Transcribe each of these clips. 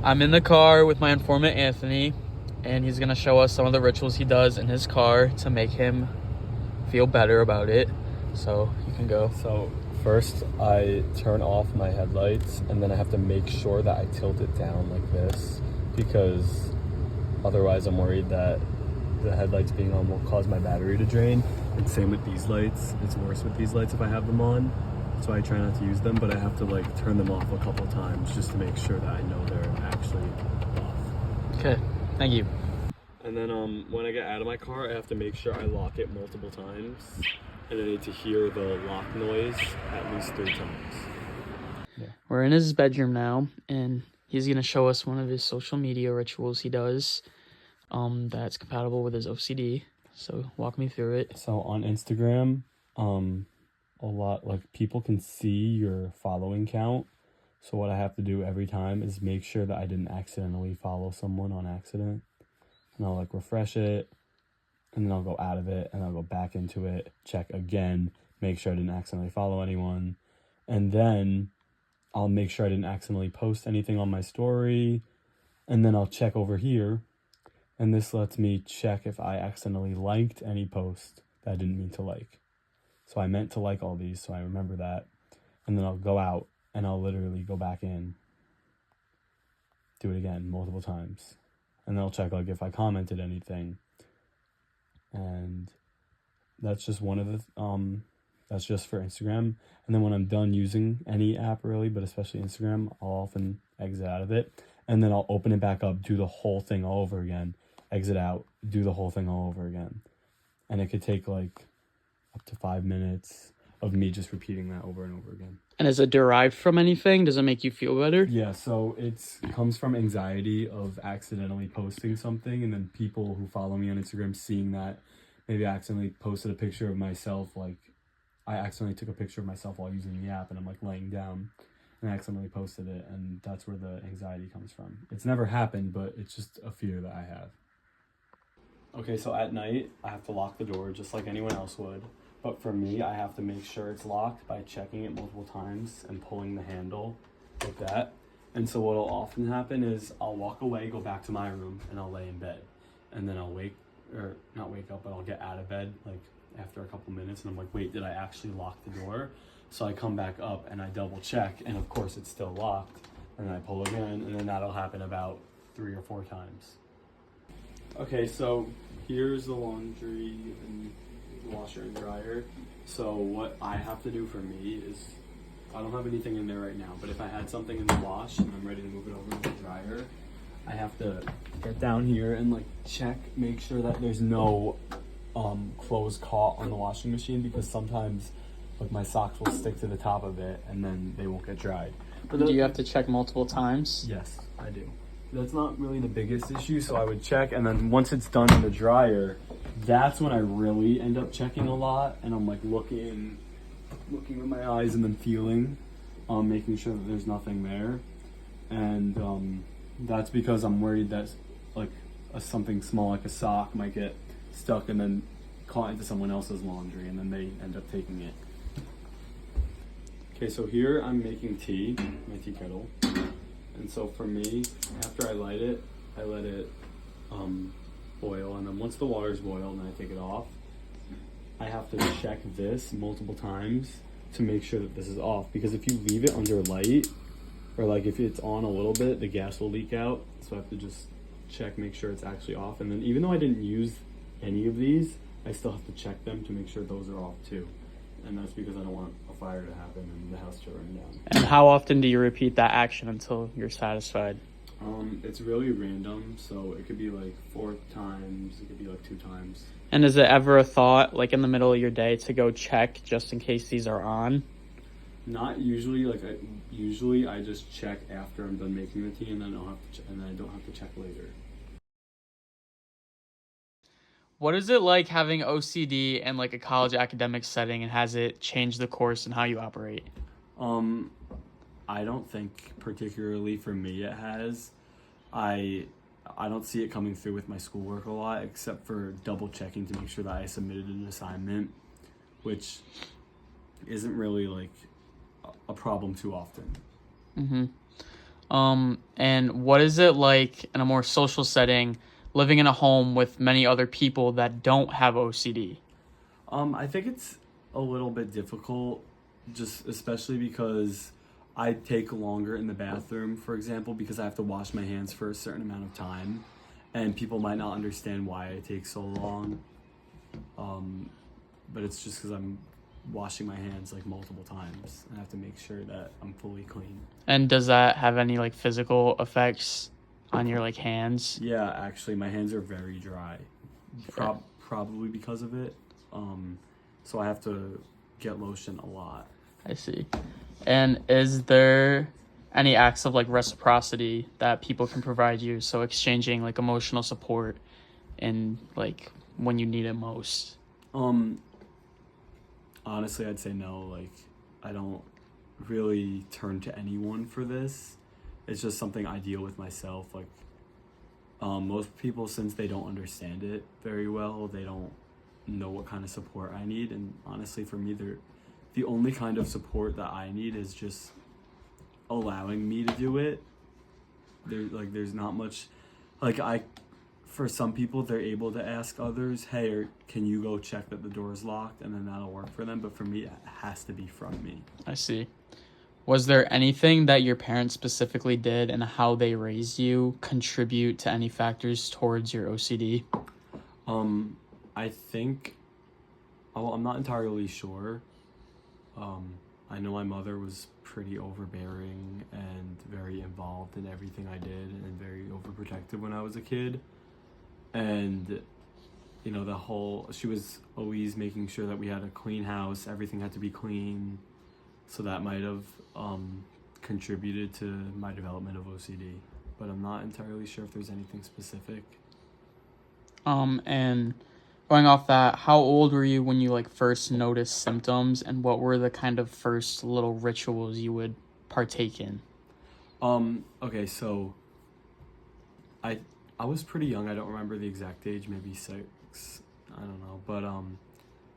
I'm in the car with my informant Anthony, and he's gonna show us some of the rituals he does in his car to make him feel better about it. So you can go. So first I turn off my headlights, and then I have to make sure that I tilt it down like this, because otherwise I'm worried that the headlights being on will cause my battery to drain. And same with these lights. It's worse with these lights if I have them on. So I try not to use them, but I have to like turn them off a couple times just to make sure that I know they're actually off. Okay, thank you. And then when I get out of my car, I have to make sure I lock it multiple times. And I need to hear the lock noise at least 3 times. Yeah. We're in his bedroom now, and he's gonna show us one of his social media rituals he does that's compatible with his OCD. So walk me through it. So on Instagram, a lot, like, people can see your following count. So what I have to do every time is make sure that I didn't accidentally follow someone on accident. And I'll like refresh it, and then I'll go out of it, and I'll go back into it, check again, make sure I didn't accidentally follow anyone. And then I'll make sure I didn't accidentally post anything on my story. And then I'll check over here. And this lets me check if I accidentally liked any post that I didn't mean to like. So I meant to like all these, so I remember that. And then I'll go out, and I'll literally go back in, do it again multiple times. And then I'll check like if I commented anything. And that's just one of the, that's just for Instagram. And then when I'm done using any app really, but especially Instagram, I'll often exit out of it. And then I'll open it back up, do the whole thing all over again, exit out, do the whole thing all over again. And it could take like up to 5 minutes of me just repeating that over and over again. And is it derived from anything? Does it make you feel better? Yeah, so it comes from anxiety of accidentally posting something, and then people who follow me on Instagram seeing that maybe I accidentally posted a picture of myself, like I accidentally took a picture of myself while using the app, and I'm like laying down and I accidentally posted it, and that's where the anxiety comes from. It's never happened, but it's just a fear that I have. Okay, so at night I have to lock the door just like anyone else would. But for me, I have to make sure it's locked by checking it multiple times and pulling the handle like that. And so what'll often happen is I'll walk away, go back to my room, and I'll lay in bed. And then I'll not wake up, but I'll get out of bed like after a couple minutes, and I'm like, wait, did I actually lock the door? So I come back up and I double check, and of course it's still locked. And then I pull again, and then that'll happen about 3 or 4 times. Okay, so here's the laundry and washer and dryer. So what I have to do for me is, I don't have anything in there right now, but if I had something in the wash and I'm ready to move it over to the dryer, I have to get down here and like check, make sure that there's no clothes caught on the washing machine, because sometimes like my socks will stick to the top of it and then they won't get dried. But do you have to check multiple times? Yes, I do. That's not really the biggest issue, so I would check, and then once it's done in the dryer, that's when I really end up checking a lot, and I'm like looking with my eyes and then feeling, making sure that there's nothing there. And that's because I'm worried that like something small like a sock might get stuck and then caught into someone else's laundry, and then they end up taking it. Okay, so here I'm making tea, my tea kettle. And so for me, after I light it, I let it boil, and then once the water's boiled and I take it off, I have to check this multiple times to make sure that this is off, because if you leave it under light, or like if it's on a little bit, the gas will leak out. So I have to just check, make sure it's actually off. And then even though I didn't use any of these, I still have to check them to make sure those are off too. And that's because I don't want a fire to happen and the house to burn down. And how often do you repeat that action until you're satisfied? It's really random, so it could be like 4 times, it could be like 2 times. And is it ever a thought, like in the middle of your day, to go check just in case these are on? Not usually. Like usually I just check after I'm done making the tea, and then I don't have to check later. What is it like having OCD in like a college academic setting, and has it changed the course and how you operate? I don't think particularly for me it has. I don't see it coming through with my schoolwork a lot, except for double checking to make sure that I submitted an assignment, which isn't really like a problem too often. And what is it like in a more social setting, living in a home with many other people that don't have OCD? I think it's a little bit difficult, just especially because I take longer in the bathroom, for example, because I have to wash my hands for a certain amount of time, and people might not understand why I take so long. But it's just because I'm washing my hands like multiple times. I have to make sure that I'm fully clean. And does that have any like physical effects on your like hands? Yeah, actually, my hands are very dry, probably because of it. So I have to get lotion a lot. I see. And is there any acts of like reciprocity that people can provide you? So exchanging like emotional support and like when you need it most. Um, Honestly, I'd say no. Like, I don't really turn to anyone for this. It's just something I deal with myself. Like, most people, since they don't understand it very well, they don't know what kind of support I need. And honestly, for me, the only kind of support that I need is just allowing me to do it. There's not much, like for some people, they're able to ask others, hey, or can you go check that the door is locked, and then that'll work for them. But for me, it has to be from me. I see. Was there anything that your parents specifically did and how they raised you contribute to any factors towards your OCD? I think, well, I'm not entirely sure. I know my mother was pretty overbearing and very involved in everything I did and very overprotective when I was a kid. And, you know, she was always making sure that we had a clean house, everything had to be clean. So that might have contributed to my development of OCD. But I'm not entirely sure if there's anything specific. And going off that, how old were you when you like first noticed symptoms, and what were the kind of first little rituals you would partake in? Okay, so I was pretty young. I don't remember the exact age, maybe 6. I don't know. But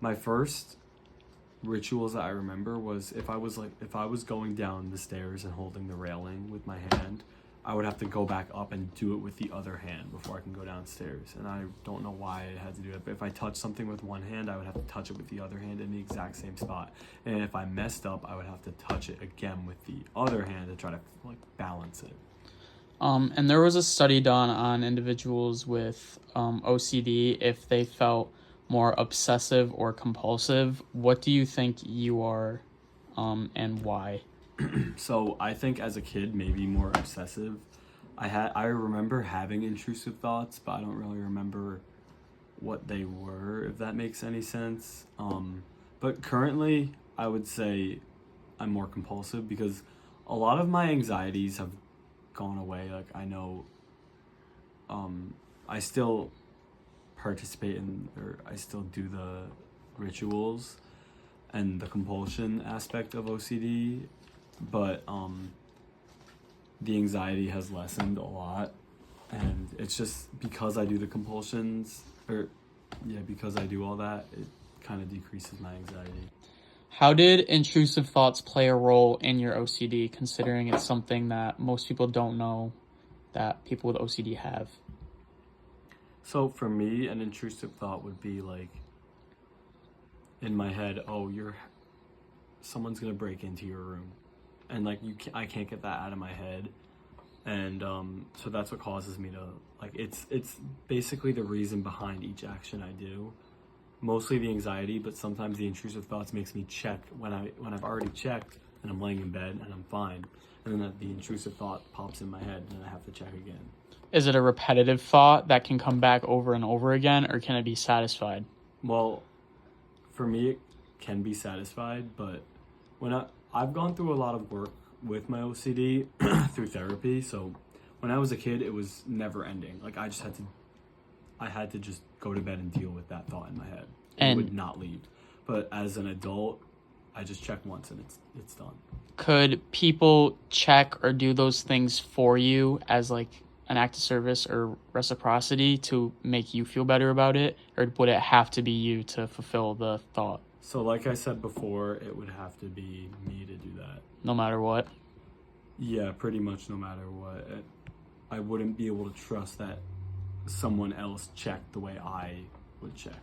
my first rituals that I remember was if I was going down the stairs and holding the railing with my hand, I would have to go back up and do it with the other hand before I can go downstairs. And I don't know why I had to do it, but if I touched something with one hand, I would have to touch it with the other hand in the exact same spot. And if I messed up, I would have to touch it again with the other hand to try to like balance it. And there was a study done on individuals with OCD if they felt more obsessive or compulsive. What do you think you are, and why? So I think as a kid, maybe more obsessive. I remember having intrusive thoughts, but I don't really remember what they were, if that makes any sense. But currently, I would say I'm more compulsive because a lot of my anxieties have gone away. Like I know, I still participate in, or I still do the rituals and the compulsion aspect of OCD, but the anxiety has lessened a lot, and it's just because I do the compulsions, because I do all that, it kind of decreases my anxiety. How did intrusive thoughts play a role in your OCD, considering it's something that most people don't know that people with OCD have? So for me, an intrusive thought would be like in my head, oh, someone's gonna break into your room, and like I can't get that out of my head, and so that's what causes me to like it's basically the reason behind each action I do. Mostly the anxiety, but sometimes the intrusive thoughts makes me check when I've already checked and I'm laying in bed and I'm fine, and then the intrusive thought pops in my head and I have to check again. Is it a repetitive thought that can come back over and over again, or can it be satisfied? Well, for me, it can be satisfied, but when I've gone through a lot of work with my OCD through therapy, so when I was a kid, it was never ending. Like I had to just go to bed and deal with that thought in my head. And it would not leave. But as an adult, I just check once and it's done. Could people check or do those things for you as like an act of service or reciprocity to make you feel better about it, or would it have to be you to fulfill the thought? So like I said before, it would have to be me to do that. No matter what? Yeah, pretty much no matter what. I wouldn't be able to trust that someone else checked the way I would check.